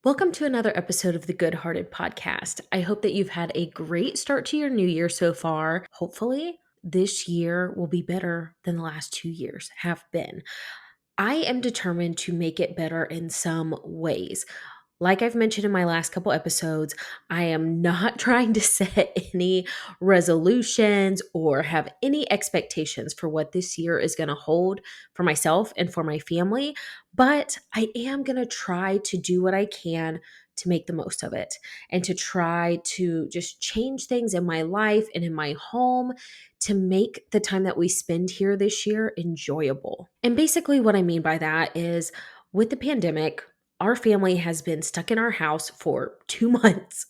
Welcome to another episode of the Good Hearted Podcast. I hope that you've had a great start to your new year so far. Hopefully, this year will be better than the last 2 years have been. I am determined to make it better in some ways. Like I've mentioned in my last couple episodes, I am not trying to set any resolutions or have any expectations for what this year is going to hold for myself and for my family, but I am going to try to do what I can to make the most of it and to try to just change things in my life and in my home to make the time that we spend here this year enjoyable. And basically, what I mean by that is with the pandemic, our family has been stuck in our house for 2 months.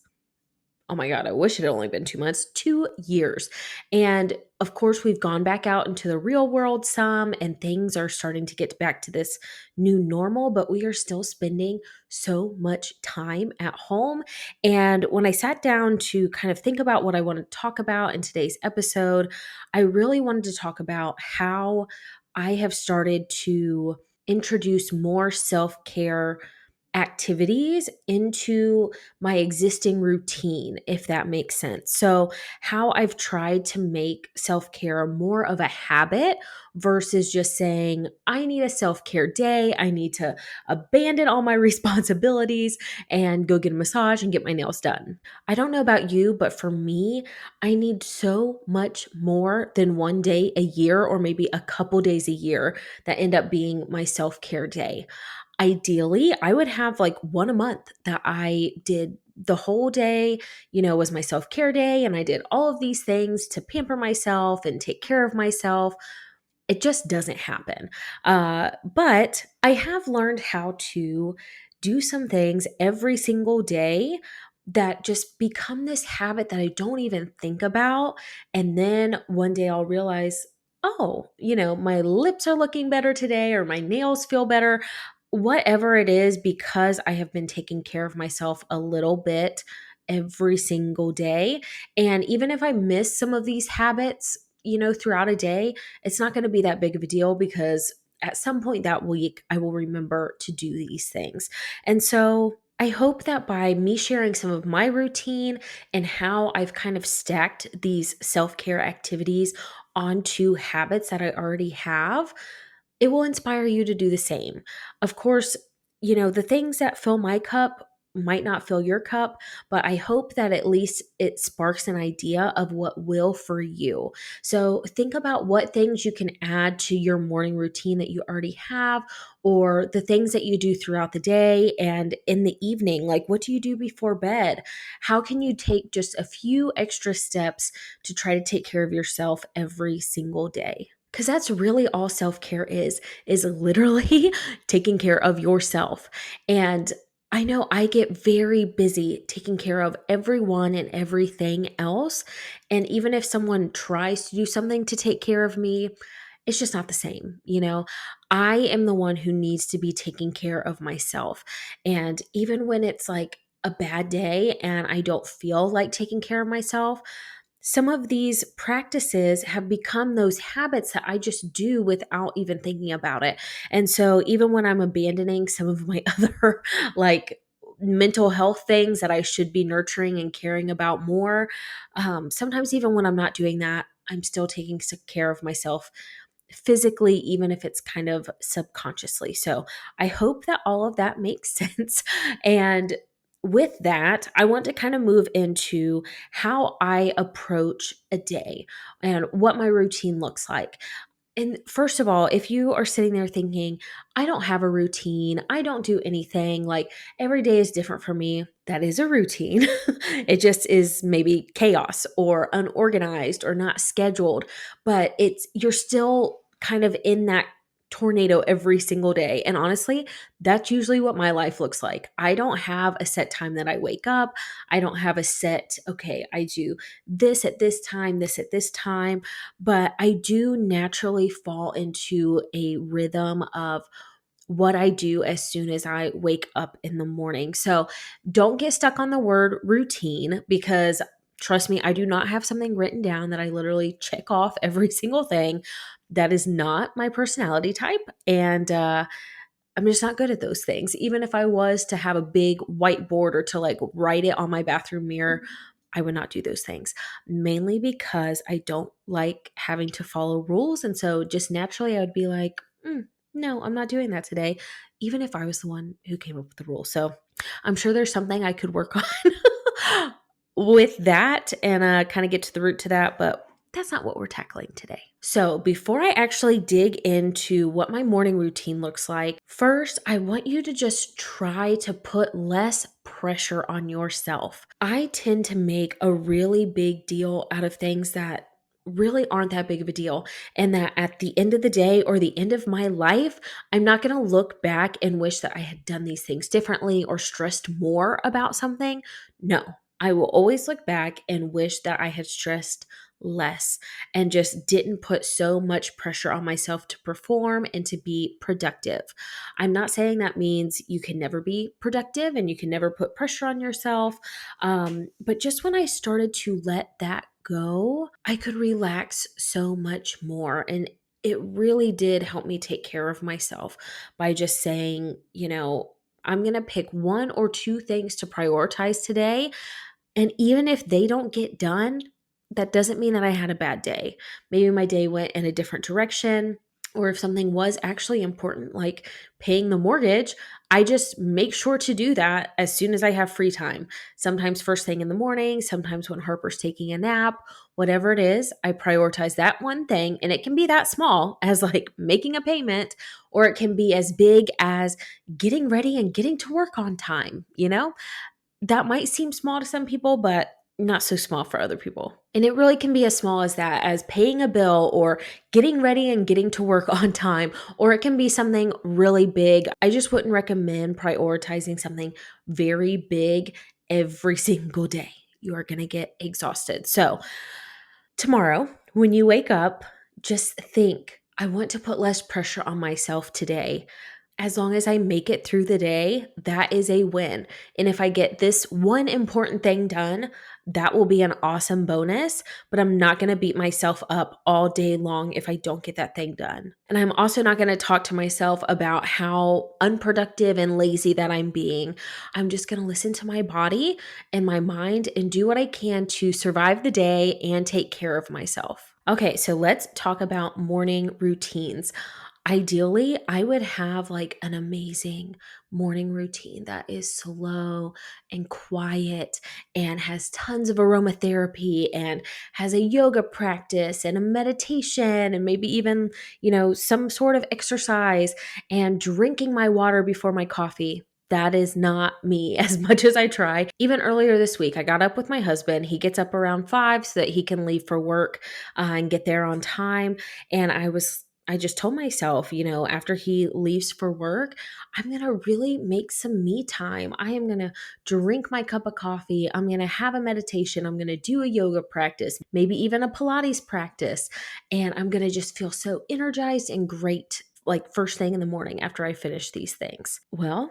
Oh my God, I wish it had only been 2 months, 2 years. And of course, we've gone back out into the real world some, and things are starting to get back to this new normal, but we are still spending so much time at home. And when I sat down to kind of think about what I want to talk about in today's episode, I really wanted to talk about how I have started to introduce more self care activities into my existing routine, if that makes sense. So, how I've tried to make self care more of a habit versus just saying, I need a self care day. I need to abandon all my responsibilities and go get a massage and get my nails done. I don't know about you, but for me, I need so much more than one day a year or maybe a couple days a year that end up being my self care day. Ideally, I would have like one a month that I did the whole day, was my self care day. And I did all of these things to pamper myself and take care of myself. It just doesn't happen. But I have learned how to do some things every single day that just become this habit that I don't even think about. And then one day I'll realize, oh, my lips are looking better today or my nails feel better. Whatever it is, because I have been taking care of myself a little bit every single day. And even if I miss some of these habits, throughout a day, it's not going to be that big of a deal because at some point that week, I will remember to do these things. And so I hope that by me sharing some of my routine and how I've kind of stacked these self care activities onto habits that I already have, it will inspire you to do the same. Of course, the things that fill my cup might not fill your cup, but I hope that at least it sparks an idea of what will for you. So think about what things you can add to your morning routine that you already have, or the things that you do throughout the day and in the evening. Like, what do you do before bed? How can you take just a few extra steps to try to take care of yourself every single day? Because that's really all self-care is literally taking care of yourself. And I know I get very busy taking care of everyone and everything else. And even if someone tries to do something to take care of me, it's just not the same. I am the one who needs to be taking care of myself. And even when it's like a bad day and I don't feel like taking care of myself, some of these practices have become those habits that I just do without even thinking about it. And so even when I'm abandoning some of my other like mental health things that I should be nurturing and caring about more, sometimes even when I'm not doing that, I'm still taking care of myself physically, even if it's kind of subconsciously. So I hope that all of that makes sense. And with that, I want to kind of move into how I approach a day and what my routine looks like. And first of all, if you are sitting there thinking, I don't have a routine, I don't do anything, like every day is different for me, that is a routine. It just is maybe chaos or unorganized or not scheduled, but you're still kind of in that tornado every single day. And honestly, that's usually what my life looks like. I don't have a set time that I wake up. I don't have a set, okay, I do this at this time, but I do naturally fall into a rhythm of what I do as soon as I wake up in the morning. So don't get stuck on the word routine because trust me, I do not have something written down that I literally check off every single thing. That is not my personality type. And I'm just not good at those things. Even if I was to have a big whiteboard or to like write it on my bathroom mirror, I would not do those things, mainly because I don't like having to follow rules. And so just naturally, I would be like, no, I'm not doing that today, even if I was the one who came up with the rule. So I'm sure there's something I could work on with that and kind of get to the root to that. But that's not what we're tackling today. So, before I actually dig into what my morning routine looks like, first, I want you to just try to put less pressure on yourself. I tend to make a really big deal out of things that really aren't that big of a deal, and that at the end of the day or the end of my life, I'm not going to look back and wish that I had done these things differently or stressed more about something. No, I will always look back and wish that I had stressed less and just didn't put so much pressure on myself to perform and to be productive. I'm not saying that means you can never be productive and you can never put pressure on yourself. But just when I started to let that go, I could relax so much more. And it really did help me take care of myself by just saying, I'm going to pick one or two things to prioritize today, and even if they don't get done, that doesn't mean that I had a bad day. Maybe my day went in a different direction, or if something was actually important, like paying the mortgage, I just make sure to do that as soon as I have free time. Sometimes first thing in the morning, sometimes when Harper's taking a nap, whatever it is, I prioritize that one thing. And it can be that small as like making a payment, or it can be as big as getting ready and getting to work on time. That might seem small to some people, but not so small for other people. And it really can be as small as that, as paying a bill or getting ready and getting to work on time, or it can be something really big. I just wouldn't recommend prioritizing something very big every single day. You are going to get exhausted. So, tomorrow, when you wake up, just think, I want to put less pressure on myself today. As long as I make it through the day, that is a win. And if I get this one important thing done, that will be an awesome bonus, but I'm not going to beat myself up all day long if I don't get that thing done. And I'm also not going to talk to myself about how unproductive and lazy that I'm being. I'm just going to listen to my body and my mind and do what I can to survive the day and take care of myself. Okay, so let's talk about morning routines. Ideally, I would have like an amazing morning routine that is slow and quiet and has tons of aromatherapy and has a yoga practice and a meditation and maybe even, some sort of exercise and drinking my water before my coffee. That is not me as much as I try. Even earlier this week, I got up with my husband. He gets up around 5 so that he can leave for work and get there on time. And I just told myself, after he leaves for work, I'm going to really make some me time. I am going to drink my cup of coffee. I'm going to have a meditation. I'm going to do a yoga practice, maybe even a Pilates practice. And I'm going to just feel so energized and great, like first thing in the morning after I finish these things. Well,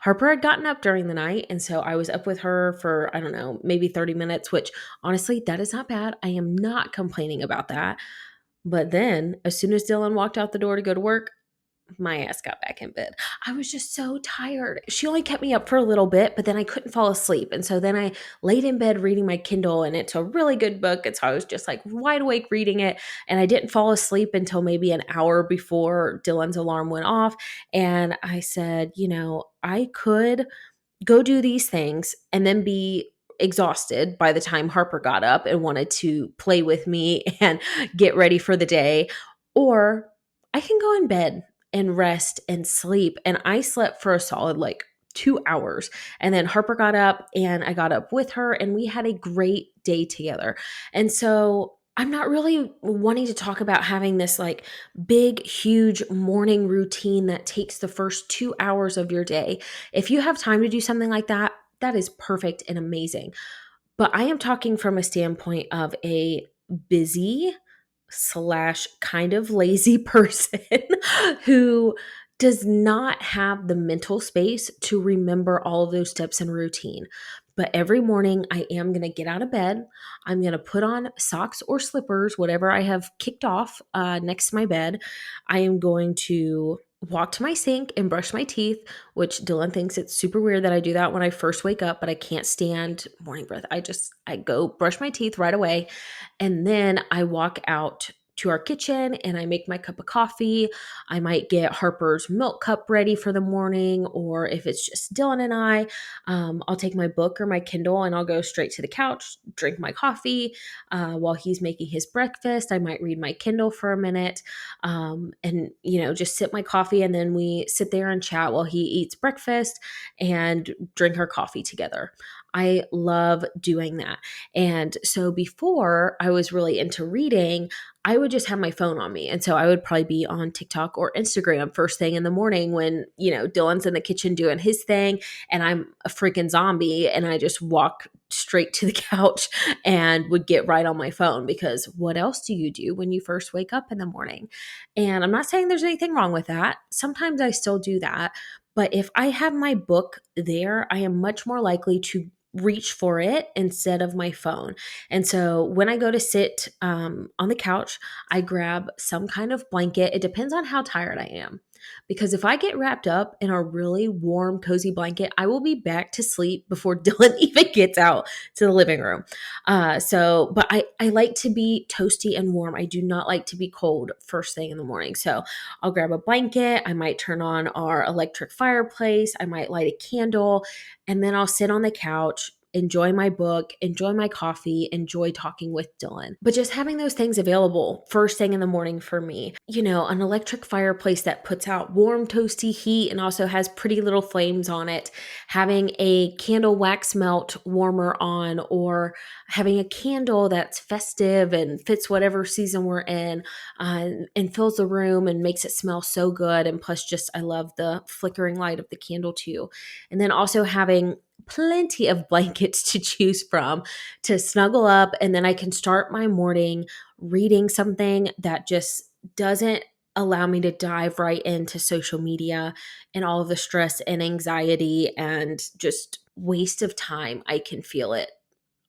Harper had gotten up during the night. And so I was up with her for, I don't know, maybe 30 minutes, which honestly, that is not bad. I am not complaining about that. But then, as soon as Dylan walked out the door to go to work, my ass got back in bed. I was just so tired. She only kept me up for a little bit, but then I couldn't fall asleep. And so then I laid in bed reading my Kindle, and it's a really good book. And so I was just like wide awake reading it. And I didn't fall asleep until maybe an hour before Dylan's alarm went off. And I said, I could go do these things and then be exhausted by the time Harper got up and wanted to play with me and get ready for the day. Or I can go in bed and rest and sleep. And I slept for a solid like 2 hours. And then Harper got up and I got up with her and we had a great day together. And so I'm not really wanting to talk about having this like big, huge morning routine that takes the first 2 hours of your day. If you have time to do something like that, that is perfect and amazing. But I am talking from a standpoint of a busy slash kind of lazy person who does not have the mental space to remember all of those steps and routine. But every morning I am going to get out of bed. I'm going to put on socks or slippers, whatever I have kicked off next to my bed. I am going to walk to my sink and brush my teeth, which Dylan thinks it's super weird that I do that when I first wake up, but I can't stand morning breath. I go brush my teeth right away. And then I walk out to our kitchen and I make my cup of coffee. I might get Harper's milk cup ready for the morning, or if it's just Dylan and I'll take my book or my Kindle and I'll go straight to the couch, drink my coffee while he's making his breakfast. I might read my Kindle for a minute and, just sip my coffee. And then we sit there and chat while he eats breakfast and drink our coffee together. I love doing that. And so before I was really into reading, I would just have my phone on me. And so I would probably be on TikTok or Instagram first thing in the morning when, Dylan's in the kitchen doing his thing and I'm a freaking zombie and I just walk straight to the couch and would get right on my phone, because what else do you do when you first wake up in the morning? And I'm not saying there's anything wrong with that. Sometimes I still do that. But if I have my book there, I am much more likely to reach for it instead of my phone. And so when I go to sit on the couch, I grab some kind of blanket. It depends on how tired I am. Because if I get wrapped up in a really warm, cozy blanket, I will be back to sleep before Dylan even gets out to the living room. But I like to be toasty and warm. I do not like to be cold first thing in the morning. So I'll grab a blanket. I might turn on our electric fireplace. I might light a candle, and then I'll sit on the couch, enjoy my book, enjoy my coffee, enjoy talking with Dylan. But just having those things available first thing in the morning for me, an electric fireplace that puts out warm, toasty heat and also has pretty little flames on it, having a candle wax melt warmer on, or having a candle that's festive and fits whatever season we're in, and fills the room and makes it smell so good. And plus, just I love the flickering light of the candle too. And then also having plenty of blankets to choose from to snuggle up. And then I can start my morning reading something that just doesn't allow me to dive right into social media and all of the stress and anxiety and just waste of time. I can feel it,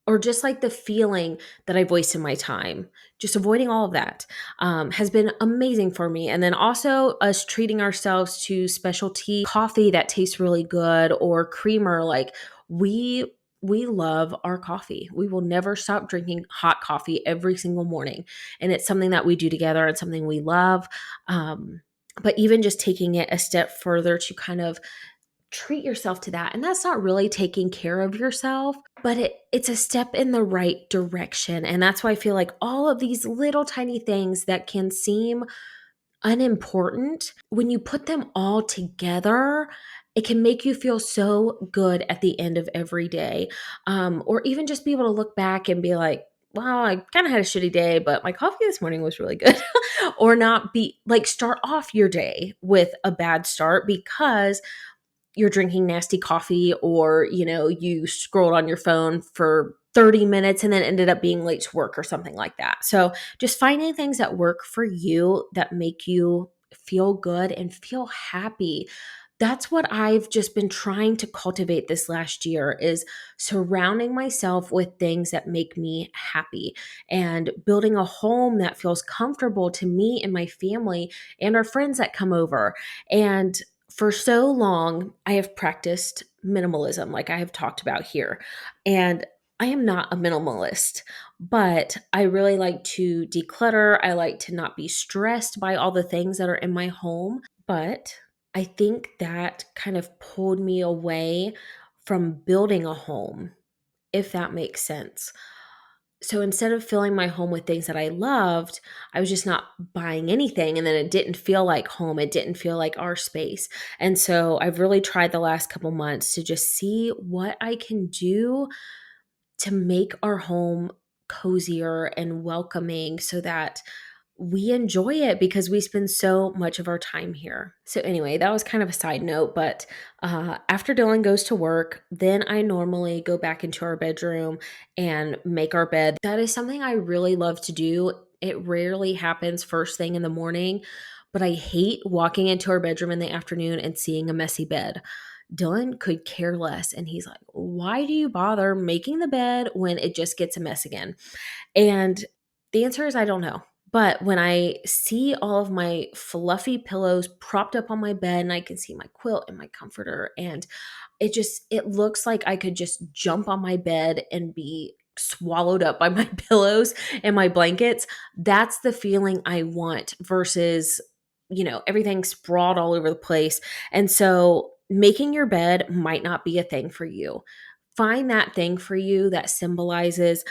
or just like the feeling that I've wasted my time. Just avoiding all of that has been amazing for me. And then also us treating ourselves to specialty coffee that tastes really good, or creamer. Like we love our coffee. We will never stop drinking hot coffee every single morning, and it's something that we do together and something we love. But even just taking it a step further to kind of treat yourself to that. And that's not really taking care of yourself, but it's a step in the right direction. And that's why I feel like all of these little tiny things that can seem unimportant, when you put them all together, it can make you feel so good at the end of every day. Or even just be able to look back and be like, wow, I kind of had a shitty day, but my coffee this morning was really good. Or not be like, start off your day with a bad start because you're drinking nasty coffee, or you scrolled on your phone for 30 minutes and then ended up being late to work or something like that. So just finding things that work for you that make you feel good and feel happy. That's what I've just been trying to cultivate this last year, is surrounding myself with things that make me happy and building a home that feels comfortable to me and my family and our friends that come over. And for so long, I have practiced minimalism, like I have talked about here. And I am not a minimalist, but I really like to declutter. I like to not be stressed by all the things that are in my home. But I think that kind of pulled me away from building a home, if that makes sense. So instead of filling my home with things that I loved, I was just not buying anything. And then it didn't feel like home. It didn't feel like our space. And so I've really tried the last couple months to just see what I can do to make our home cozier and welcoming so that we enjoy it, because we spend so much of our time here. So anyway, that was kind of a side note, but after Dylan goes to work, then I normally go back into our bedroom and make our bed. That is something I really love to do. It rarely happens first thing in the morning, but I hate walking into our bedroom in the afternoon and seeing a messy bed. Dylan could care less, and he's like, why do you bother making the bed when it just gets a mess again? And the answer is, I don't know. But when I see all of my fluffy pillows propped up on my bed and I can see my quilt and my comforter, and it looks like I could just jump on my bed and be swallowed up by my pillows and my blankets. That's the feeling I want versus, everything sprawled all over the place. And so making your bed might not be a thing for you. Find that thing for you that symbolizes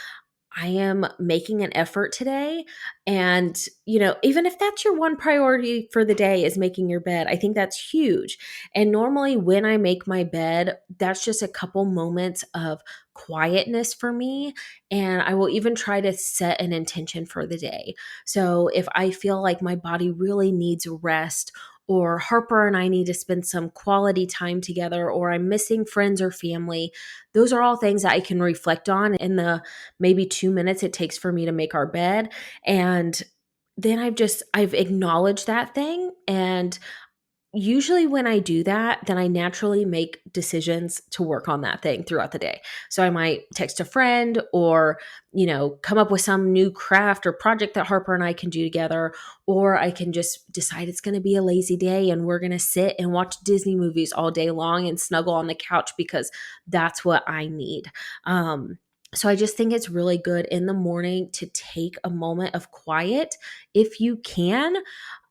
I am making an effort today. And, even if that's your one priority for the day is making your bed, I think that's huge. And normally when I make my bed, that's just a couple moments of quietness for me. And I will even try to set an intention for the day. So if I feel like my body really needs rest, or Harper and I need to spend some quality time together, or I'm missing friends or family, those are all things that I can reflect on in the maybe 2 minutes it takes for me to make our bed. And then I've acknowledged that thing. And usually when I do that, then I naturally make decisions to work on that thing throughout the day. So I might text a friend or, come up with some new craft or project that Harper and I can do together. Or I can just decide it's going to be a lazy day and we're going to sit and watch Disney movies all day long and snuggle on the couch because that's what I need. So I just think it's really good in the morning to take a moment of quiet if you can,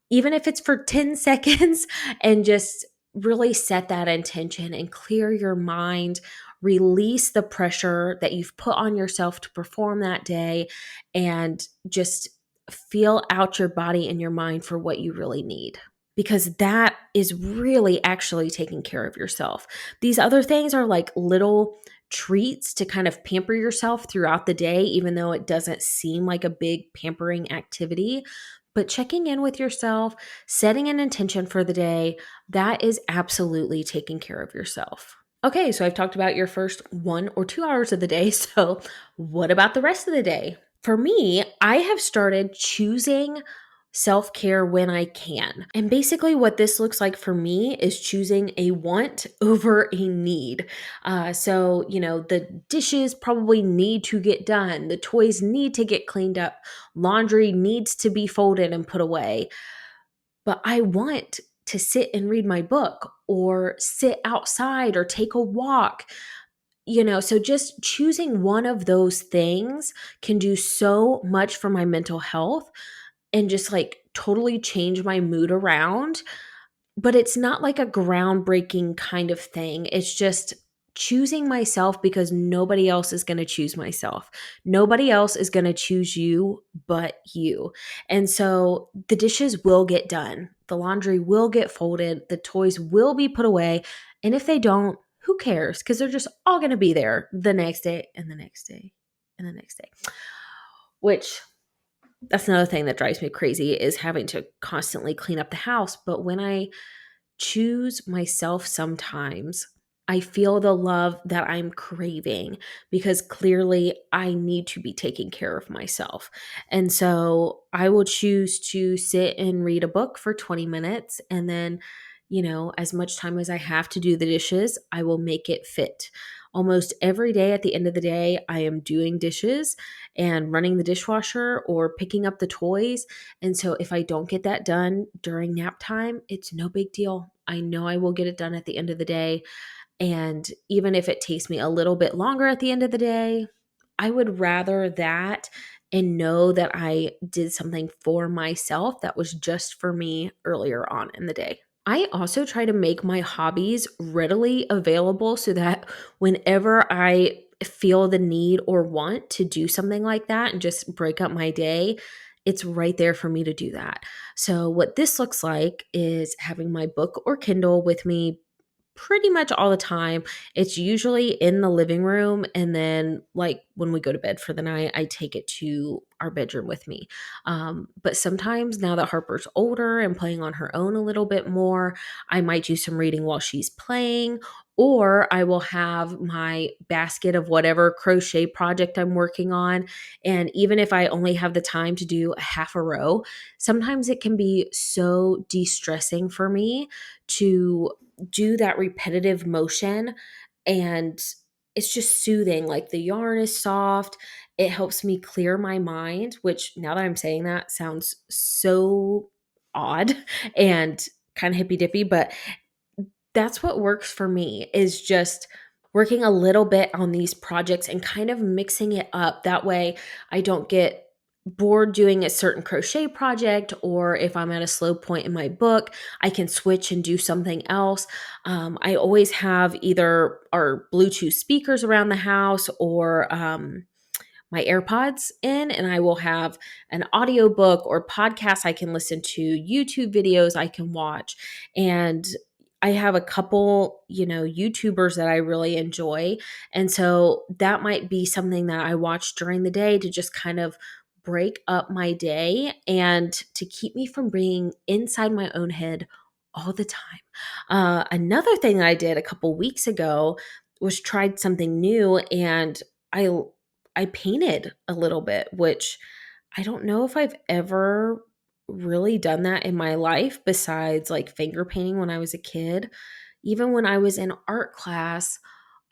even if it's for 10 seconds, and just really set that intention and clear your mind, release the pressure that you've put on yourself to perform that day, and just feel out your body and your mind for what you really need. Because that is really actually taking care of yourself. These other things are like little treats to kind of pamper yourself throughout the day, even though it doesn't seem like a big pampering activity. But checking in with yourself, setting an intention for the day, that is absolutely taking care of yourself. Okay, so I've talked about your first 1 or 2 hours of the day. So, what about the rest of the day? For me, I have started choosing self care when I can. And basically, what this looks like for me is choosing a want over a need. The dishes probably need to get done, the toys need to get cleaned up, laundry needs to be folded and put away. But I want to sit and read my book or sit outside or take a walk. So just choosing one of those things can do so much for my mental health and just like totally change my mood around. But it's not like a groundbreaking kind of thing. It's just choosing myself because nobody else is going to choose myself. Nobody else is going to choose you but you. And so the dishes will get done. The laundry will get folded. The toys will be put away. And if they don't, who cares? Because they're just all going to be there the next day and the next day and the next day. Which that's another thing that drives me crazy is having to constantly clean up the house. But when I choose myself sometimes, I feel the love that I'm craving because clearly I need to be taking care of myself. And so I will choose to sit and read a book for 20 minutes. And then, as much time as I have to do the dishes, I will make it fit. Almost every day at the end of the day, I am doing dishes and running the dishwasher or picking up the toys. And so if I don't get that done during nap time, it's no big deal. I know I will get it done at the end of the day. And even if it takes me a little bit longer at the end of the day, I would rather that and know that I did something for myself that was just for me earlier on in the day. I also try to make my hobbies readily available so that whenever I feel the need or want to do something like that and just break up my day, it's right there for me to do that. So, what this looks like is having my book or Kindle with me pretty much all the time. It's usually in the living room. And then, like, when we go to bed for the night, I take it to our bedroom with me. But sometimes, now that Harper's older and playing on her own a little bit more, I might do some reading while she's playing. Or I will have my basket of whatever crochet project I'm working on. And even if I only have the time to do a half a row, sometimes it can be so de stressing for me to do that repetitive motion, and it's just soothing. Like the yarn is soft. It helps me clear my mind, which now that I'm saying that sounds so odd and kind of hippy dippy, but that's what works for me is just working a little bit on these projects and kind of mixing it up. That way I don't get bored doing a certain crochet project, or if I'm at a slow point in my book, I can switch and do something else. I always have either our Bluetooth speakers around the house or my AirPods in, and I will have an audiobook or podcast I can listen to, YouTube videos I can watch. And I have a couple, YouTubers that I really enjoy. And so that might be something that I watch during the day to just kind of break up my day and to keep me from being inside my own head all the time. Another thing that I did a couple weeks ago was tried something new, and I I painted a little bit, which I don't know if I've ever really done that in my life besides like finger painting when I was a kid. Even when I was in art class,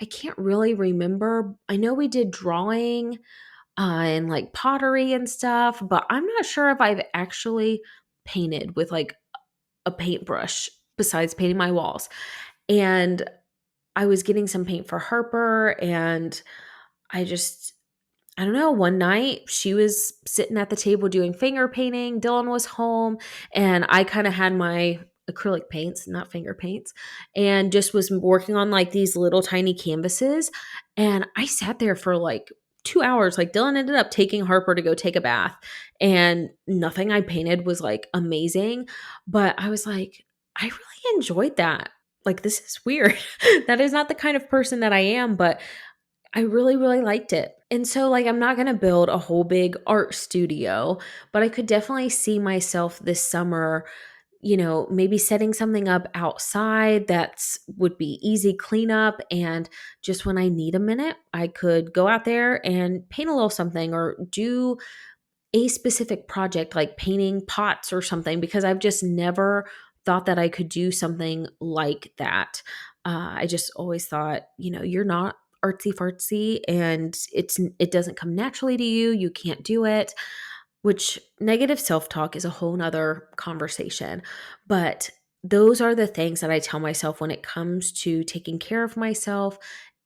I can't really remember. I know we did drawing and like pottery and stuff, but I'm not sure if I've actually painted with like a paintbrush besides painting my walls. And I was getting some paint for Harper, and I just I don't know, one night she was sitting at the table doing finger painting, Dylan was home, and I kind of had my acrylic paints, not finger paints, and just was working on like these little tiny canvases. And I sat there for like 2 hours. Like Dylan ended up taking Harper to go take a bath, and nothing I painted was like amazing. But I was like, I really enjoyed that. Like, this is weird. That is not the kind of person that I am, but I really, really liked it. And so, like, I'm not going to build a whole big art studio, but I could definitely see myself this summer, maybe setting something up outside that's would be easy cleanup. And just when I need a minute, I could go out there and paint a little something or do a specific project like painting pots or something, because I've just never thought that I could do something like that. I just always thought, you're not artsy fartsy and it doesn't come naturally to you. You can't do it, which negative self-talk is a whole nother conversation. But those are the things that I tell myself when it comes to taking care of myself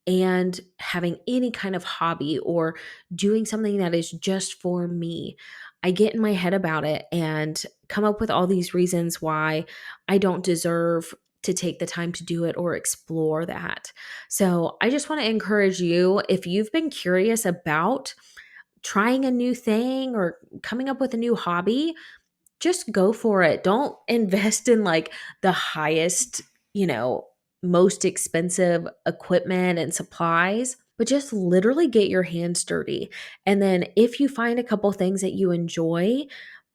and having any kind of hobby or doing something that is just for me. I get in my head about it and come up with all these reasons why I don't deserve to take the time to do it or explore that. So I just want to encourage you, if you've been curious about trying a new thing or coming up with a new hobby, just go for it. Don't invest in like the highest, you know, most expensive equipment and supplies, but just literally get your hands dirty. And then if you find a couple things that you enjoy,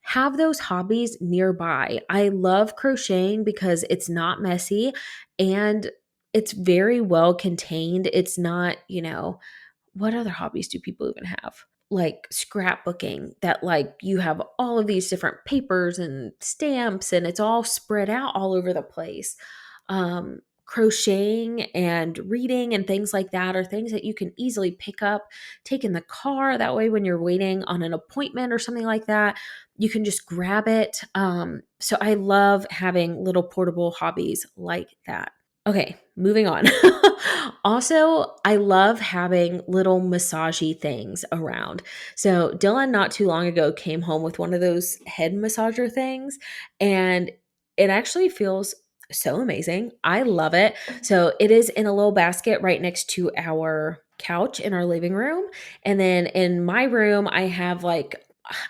have those hobbies nearby. I love crocheting because it's not messy and it's very well contained. It's not, what other hobbies do people even have? Like scrapbooking, that like you have all of these different papers and stamps and it's all spread out all over the place. Crocheting and reading and things like that are things that you can easily pick up, take in the car. That way, when you're waiting on an appointment or something like that, you can just grab it. So I love having little portable hobbies like that. Okay, moving on. Also, I love having little massagey things around. So, Dylan not too long ago came home with one of those head massager things, and it actually feels so amazing. I love it. So, it is in a little basket right next to our couch in our living room. And then in my room, I have like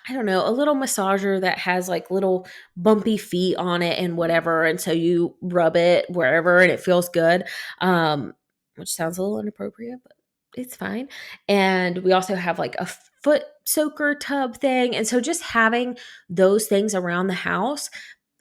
I don't know, a little massager that has like little bumpy feet on it and whatever. And so you rub it wherever and it feels good, which sounds a little inappropriate, but it's fine. And we also have like a foot soaker tub thing. And so just having those things around the house,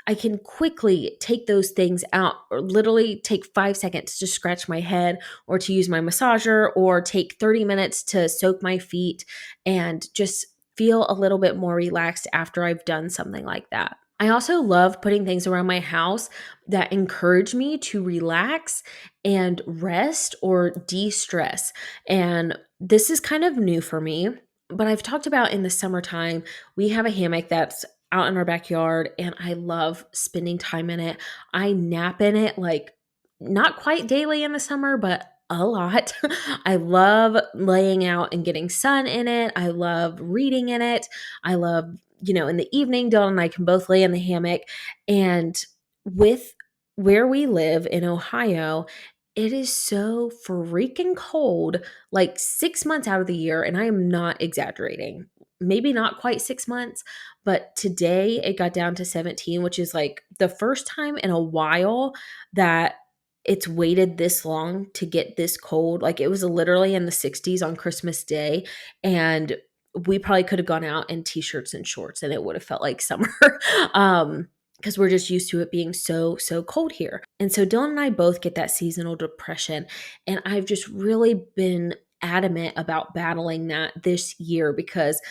I can quickly take those things out or literally take 5 seconds to scratch my head or to use my massager or take 30 minutes to soak my feet and just feel a little bit more relaxed after I've done something like that. I also love putting things around my house that encourage me to relax and rest or de stress. And this is kind of new for me, but I've talked about in the summertime, we have a hammock that's out in our backyard, and I love spending time in it. I nap in it like not quite daily in the summer, but a lot. I love laying out and getting sun in it. I love reading in it. I love, in the evening, Dylan and I can both lay in the hammock. And with where we live in Ohio, it is so freaking cold, like 6 months out of the year. And I am not exaggerating. Maybe not quite 6 months, but today it got down to 17, which is like the first time in a while that it's waited this long to get this cold. Like it was literally in the 60s on Christmas Day. And we probably could have gone out in t-shirts and shorts and it would have felt like summer. Because we're just used to it being so cold here. And so Dylan and I both get that seasonal depression. And I've just really been adamant about battling that this year because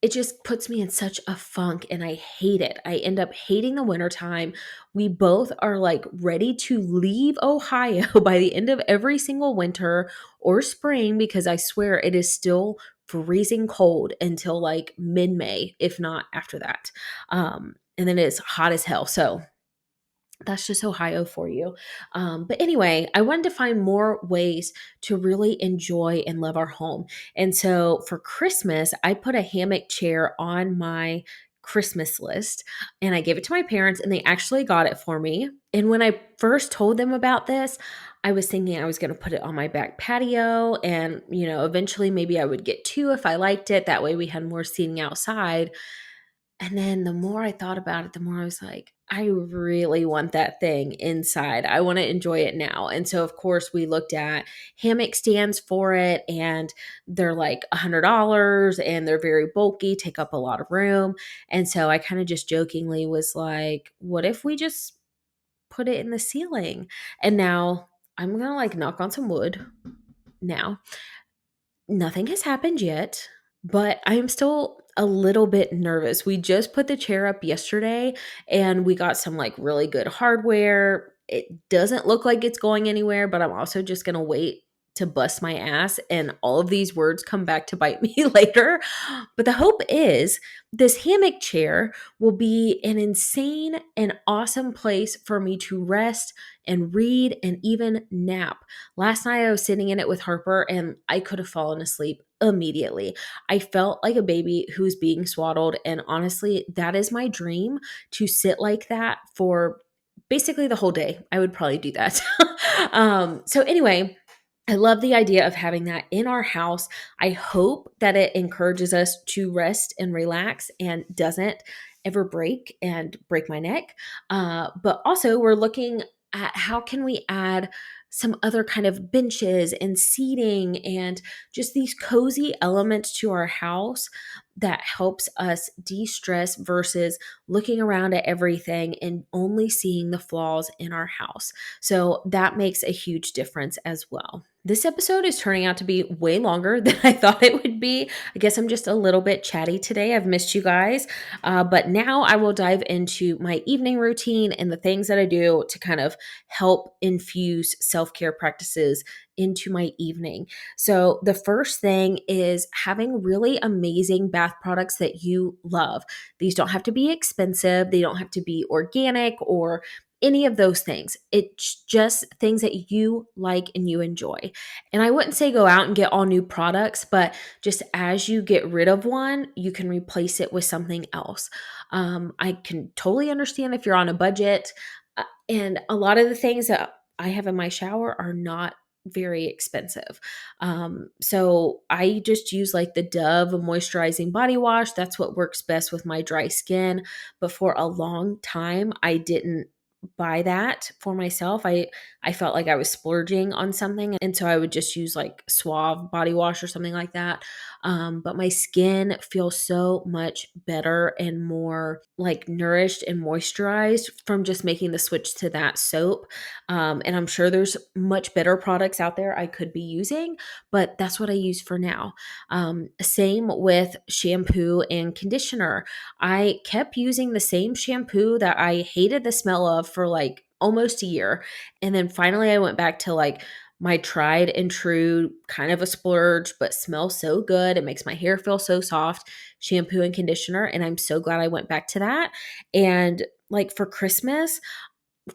it just puts me in such a funk and I hate it. I end up hating the wintertime. We both are like ready to leave Ohio by the end of every single winter or spring because I swear it is still freezing cold until like mid May, if not after that. And then it's hot as hell. So that's just Ohio for you. But anyway, I wanted to find more ways to really enjoy and love our home. And so for Christmas, I put a hammock chair on my Christmas list and I gave it to my parents and they actually got it for me. And when I first told them about this, I was thinking I was going to put it on my back patio and, eventually maybe I would get two if I liked it. That way we had more seating outside. And then the more I thought about it, the more I was like, I really want that thing inside. I want to enjoy it now. And so, of course, we looked at hammock stands for it, and they're like $100 and they're very bulky, take up a lot of room. And so I kind of just jokingly was like, what if we just put it in the ceiling? And now I'm going to like knock on some wood now. Nothing has happened yet, but I am still a little bit nervous. We just put the chair up yesterday and we got some like really good hardware. It doesn't look like it's going anywhere, but I'm also just going to wait to bust my ass and all of these words come back to bite me later. But the hope is this hammock chair will be an insane and awesome place for me to rest and read and even nap. Last night I was sitting in it with Harper and I could have fallen asleep immediately. I felt like a baby who's being swaddled. And honestly, that is my dream, to sit like that for basically the whole day. I would probably do that. So anyway, I love the idea of having that in our house. I hope that it encourages us to rest and relax and doesn't ever break my neck. But also we're looking at how can we add some other kind of benches and seating and just these cozy elements to our house that helps us de-stress versus looking around at everything and only seeing the flaws in our house. So that makes a huge difference as well. This episode is turning out to be way longer than I thought it would be. I guess I'm just a little bit chatty today. I've missed you guys. But now I will dive into my evening routine and the things that I do to kind of help infuse self care practices into my evening. So, the first thing is having really amazing bath products that you love. These don't have to be expensive, they don't have to be organic or any of those things. It's just things that you like and you enjoy. And I wouldn't say go out and get all new products, but just as you get rid of one, you can replace it with something else. I can totally understand if you're on a budget. And a lot of the things that I have in my shower are not very expensive. So I just use like the Dove moisturizing body wash. That's what works best with my dry skin. But for a long time, I didn't buy that for myself. I felt like I was splurging on something, and so I would just use like Suave body wash or something like that. But my skin feels so much better and more like nourished and moisturized from just making the switch to that soap. And I'm sure there's much better products out there I could be using, but that's what I use for now. Same with shampoo and conditioner. I kept using the same shampoo that I hated the smell of for like almost a year. And then finally I went back to like my tried and true, kind of a splurge, but smells so good. It makes my hair feel so soft, shampoo and conditioner. And I'm so glad I went back to that. And like for Christmas,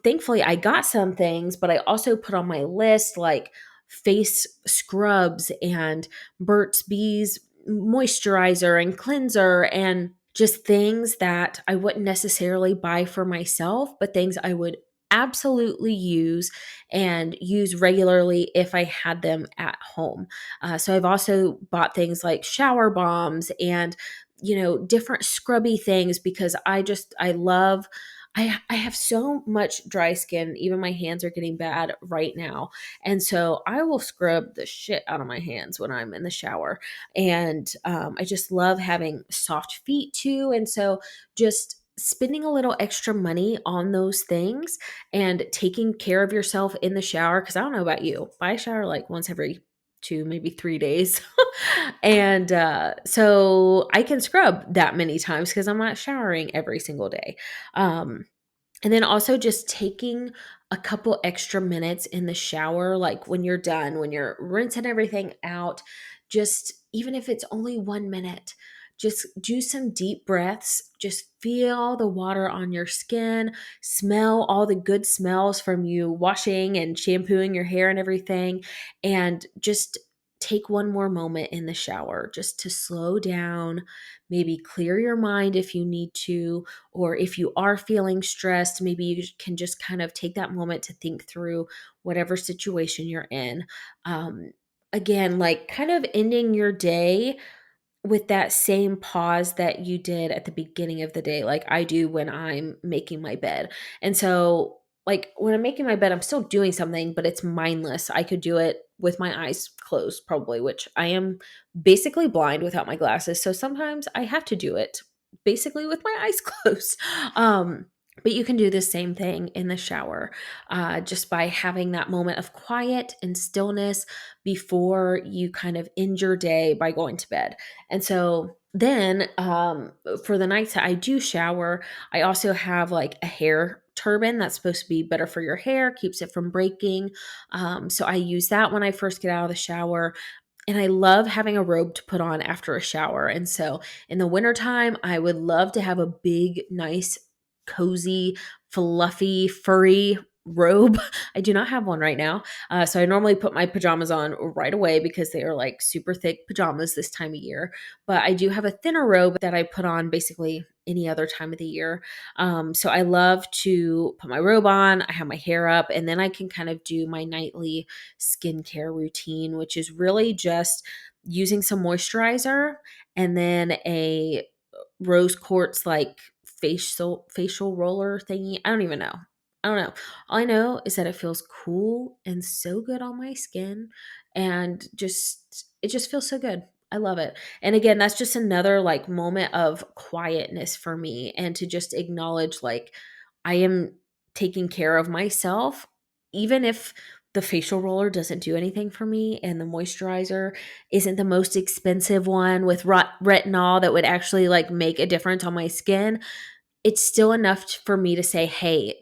thankfully I got some things, but I also put on my list like face scrubs and Burt's Bees moisturizer and cleanser and just things that I wouldn't necessarily buy for myself, but things I would absolutely use and use regularly if I had them at home. So I've also bought things like shower bombs and different scrubby things because I love I have so much dry skin. Even my hands are getting bad right now. And so I will scrub the shit out of my hands when I'm in the shower. And I just love having soft feet too. And so just spending a little extra money on those things and taking care of yourself in the shower. Cause I don't know about you, but I shower like once every 2, maybe 3 days. And so I can scrub that many times because I'm not showering every single day. Um, and then also just taking a couple extra minutes in the shower, like when you're done, when you're rinsing everything out, just even if it's only 1 minute, just do some deep breaths. Just feel the water on your skin, smell all the good smells from you washing and shampooing your hair and everything. And just take one more moment in the shower just to slow down, maybe clear your mind if you need to, or if you are feeling stressed, maybe you can just kind of take that moment to think through whatever situation you're in. Um, Again, like kind of ending your day with that same pause that you did at the beginning of the day, like I do when I'm making my bed. And so, like, when I'm making my bed, I'm still doing something, but it's mindless. I could do it with my eyes closed, probably, which I am basically blind without my glasses. So sometimes I have to do it basically with my eyes closed. But you can do the same thing in the shower, just by having that moment of quiet and stillness before you kind of end your day by going to bed. And so then for the nights that I do shower, I also have like a hair turban that's supposed to be better for your hair, keeps it from breaking. So I use that when I first get out of the shower. And I love having a robe to put on after a shower. And so in the wintertime, I would love to have a big, nice, cozy, fluffy, furry robe. I do not have one right now. So I normally put my pajamas on right away because they are like super thick pajamas this time of year. But I do have a thinner robe that I put on basically any other time of the year. So I love to put my robe on, I have my hair up, and then I can kind of do my nightly skincare routine, which is really just using some moisturizer and then a rose quartz like facial roller thingy. I don't even know. I don't know. All I know is that it feels cool and so good on my skin and just it just feels so good. I love it. And again, that's just another like moment of quietness for me and to just acknowledge like I am taking care of myself even if the facial roller doesn't do anything for me and the moisturizer isn't the most expensive one with retinol that would actually like make a difference on my skin. It's still enough for me to say, hey,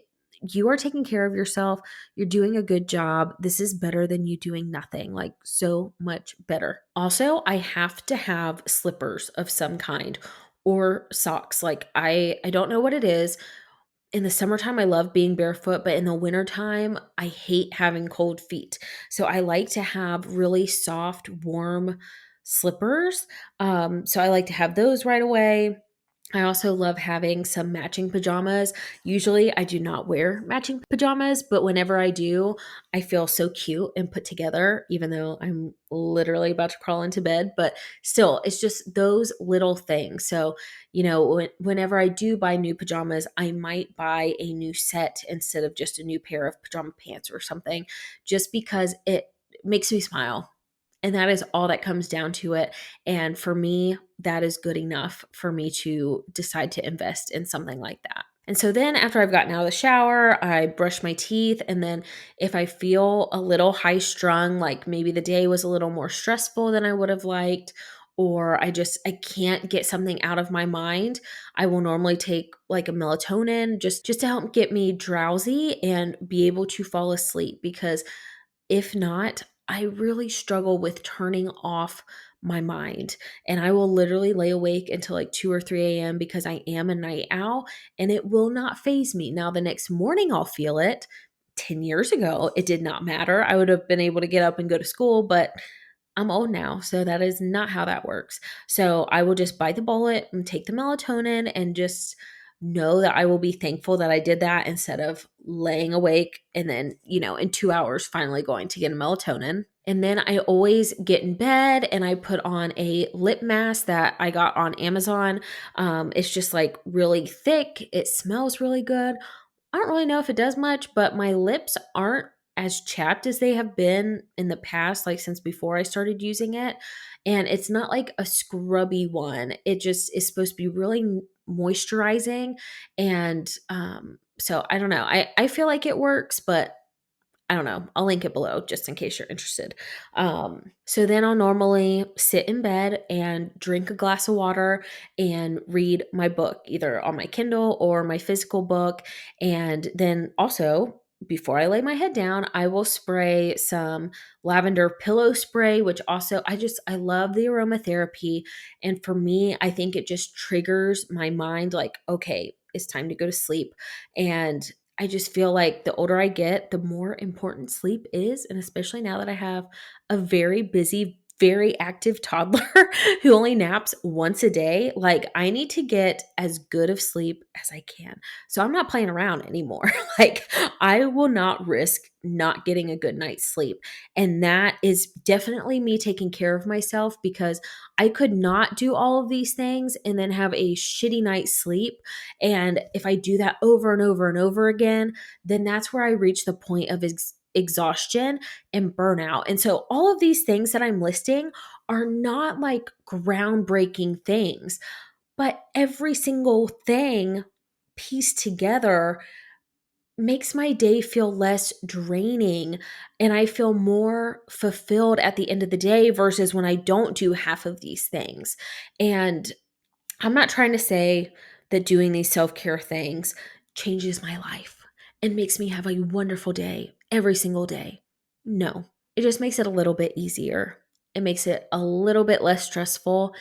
you are taking care of yourself. You're doing a good job. This is better than you doing nothing, like so much better. Also, I have to have slippers of some kind or socks. Like I don't know what it is. In the summertime, I love being barefoot, but in the wintertime, I hate having cold feet. So I like to have really soft, warm slippers. So I like to have those right away. I also love having some matching pajamas. Usually, I do not wear matching pajamas, but whenever I do, I feel so cute and put together, even though I'm literally about to crawl into bed. But still, it's just those little things. So, whenever I do buy new pajamas, I might buy a new set instead of just a new pair of pajama pants or something, just because it makes me smile. And that is all that comes down to it. And for me, that is good enough for me to decide to invest in something like that. And so then after I've gotten out of the shower, I brush my teeth. And then if I feel a little high strung, like maybe the day was a little more stressful than I would have liked, or I can't get something out of my mind, I will normally take like a melatonin just to help get me drowsy and be able to fall asleep, because if not, I really struggle with turning off my mind. And I will literally lay awake until like 2 or 3 a.m. because I am a night owl, and it will not phase me. Now, the next morning, I'll feel it. 10 years ago, it did not matter. I would have been able to get up and go to school, but I'm old now, so that is not how that works. So I will just bite the bullet and take the melatonin and just know that I will be thankful that I did that instead of laying awake and then, in 2 hours finally going to get a melatonin. And then I always get in bed and I put on a lip mask that I got on Amazon. It's just like really thick. It smells really good. I don't really know if it does much, but my lips aren't as chapped as they have been in the past, like since before I started using it. And it's not like a scrubby one. It just is supposed to be really moisturizing. And so I don't know. I feel like it works, but I don't know. I'll link it below just in case you're interested. So then I'll normally sit in bed and drink a glass of water and read my book, either on my Kindle or my physical book. And then also, before I lay my head down, I will spray some lavender pillow spray, which also I love the aromatherapy. And for me, I think it just triggers my mind like, okay, it's time to go to sleep. And I just feel like the older I get, the more important sleep is. And especially now that I have a very busy, very active toddler who only naps once a day, like I need to get as good of sleep as I can. So I'm not playing around anymore. Like I will not risk not getting a good night's sleep. And that is definitely me taking care of myself, because I could not do all of these things and then have a shitty night's sleep. And if I do that over and over and over again, then that's where I reach the point of exhaustion and burnout. And so all of these things that I'm listing are not like groundbreaking things, but every single thing pieced together makes my day feel less draining, and I feel more fulfilled at the end of the day versus when I don't do half of these things. And I'm not trying to say that doing these self care things changes my life and makes me have a wonderful day every single day. No, it just makes it a little bit easier. It makes it a little bit less stressful.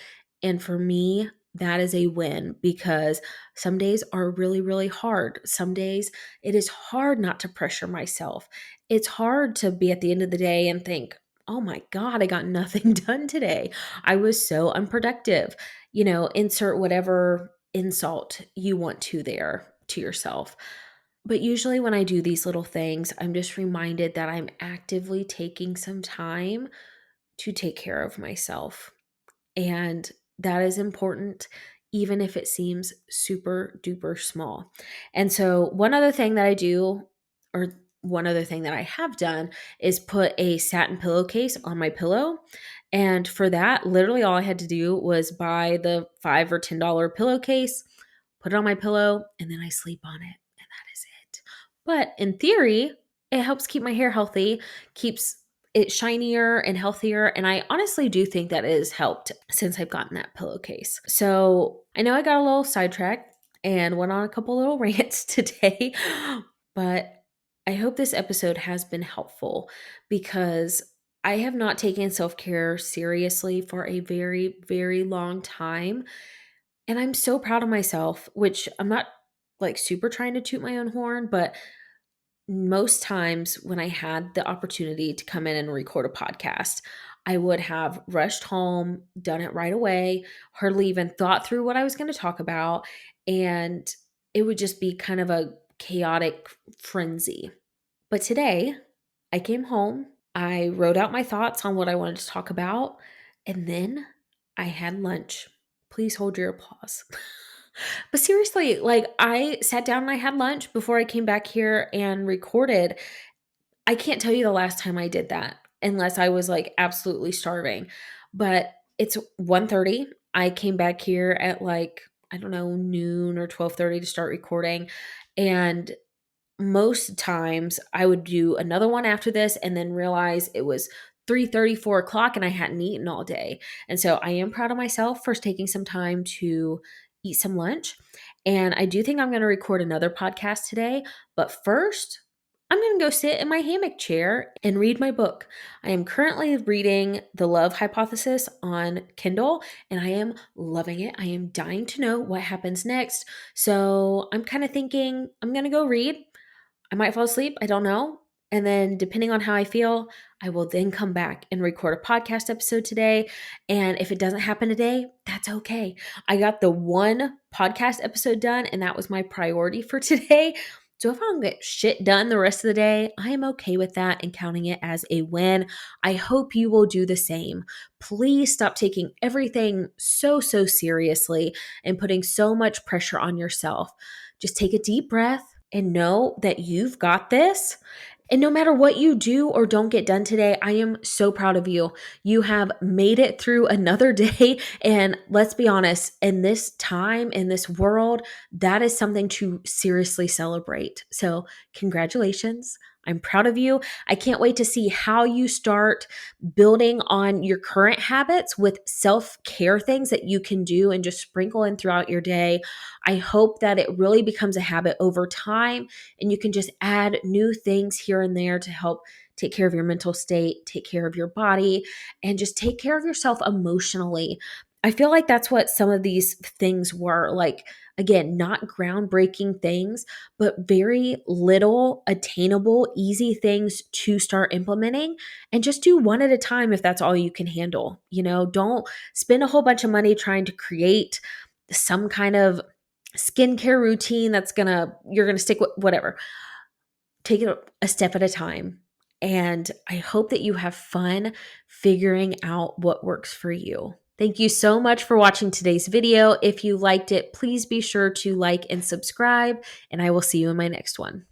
And for me, that is a win, because some days are really, really hard. Some days it is hard not to pressure myself. It's hard to be at the end of the day and think, oh my God, I got nothing done today. I was so unproductive. Insert whatever insult you want to there to yourself. But usually when I do these little things, I'm just reminded that I'm actively taking some time to take care of myself. And that is important, even if it seems super duper small. And so, one other thing that I do, or one other thing that I have done, is put a satin pillowcase on my pillow. And for that, literally all I had to do was buy the $5 or $10 pillowcase, put it on my pillow, and then I sleep on it. And that is it. But in theory, it helps keep my hair healthy, keeps it shinier and healthier. And I honestly do think that it has helped since I've gotten that pillowcase. So I know I got a little sidetracked and went on a couple little rants today, but I hope this episode has been helpful, because I have not taken self care seriously for a very, very long time. And I'm so proud of myself, which I'm not like super trying to toot my own horn, but most times when I had the opportunity to come in and record a podcast, I would have rushed home, done it right away, hardly even thought through what I was going to talk about. And it would just be kind of a chaotic frenzy. But today, I came home, I wrote out my thoughts on what I wanted to talk about, and then I had lunch. Please hold your applause. But seriously, like I sat down and I had lunch before I came back here and recorded. I can't tell you the last time I did that unless I was like absolutely starving. But it's 1:30. I came back here at like, I don't know, noon or 12:30 to start recording. And most times I would do another one after this and then realize it was 3:30, 4 o'clock, and I hadn't eaten all day. And so I am proud of myself for taking some time to eat some lunch. And I do think I'm going to record another podcast today. But first, I'm going to go sit in my hammock chair and read my book. I am currently reading The Love Hypothesis on Kindle, and I am loving it. I am dying to know what happens next. So I'm kind of thinking I'm going to go read. I might fall asleep. I don't know. And then, depending on how I feel, I will then come back and record a podcast episode today. And if it doesn't happen today, that's okay. I got the one podcast episode done, and that was my priority for today. So if I don't get shit done the rest of the day, I am okay with that and counting it as a win. I hope you will do the same. Please stop taking everything so seriously and putting so much pressure on yourself. Just take a deep breath and know that you've got this. And no matter what you do or don't get done today, I am so proud of you. You have made it through another day. And let's be honest, in this time, in this world, that is something to seriously celebrate. So, congratulations. I'm proud of you. I can't wait to see how you start building on your current habits with self care things that you can do and just sprinkle in throughout your day. I hope that it really becomes a habit over time and you can just add new things here and there to help take care of your mental state, take care of your body, and just take care of yourself emotionally. I feel like that's what some of these things were like. Again, not groundbreaking things, but very little attainable, easy things to start implementing and just do one at a time if that's all you can handle. Don't spend a whole bunch of money trying to create some kind of skincare routine you're gonna stick with whatever. Take it a step at a time. And I hope that you have fun figuring out what works for you. Thank you so much for watching today's video. If you liked it, please be sure to like and subscribe, and I will see you in my next one.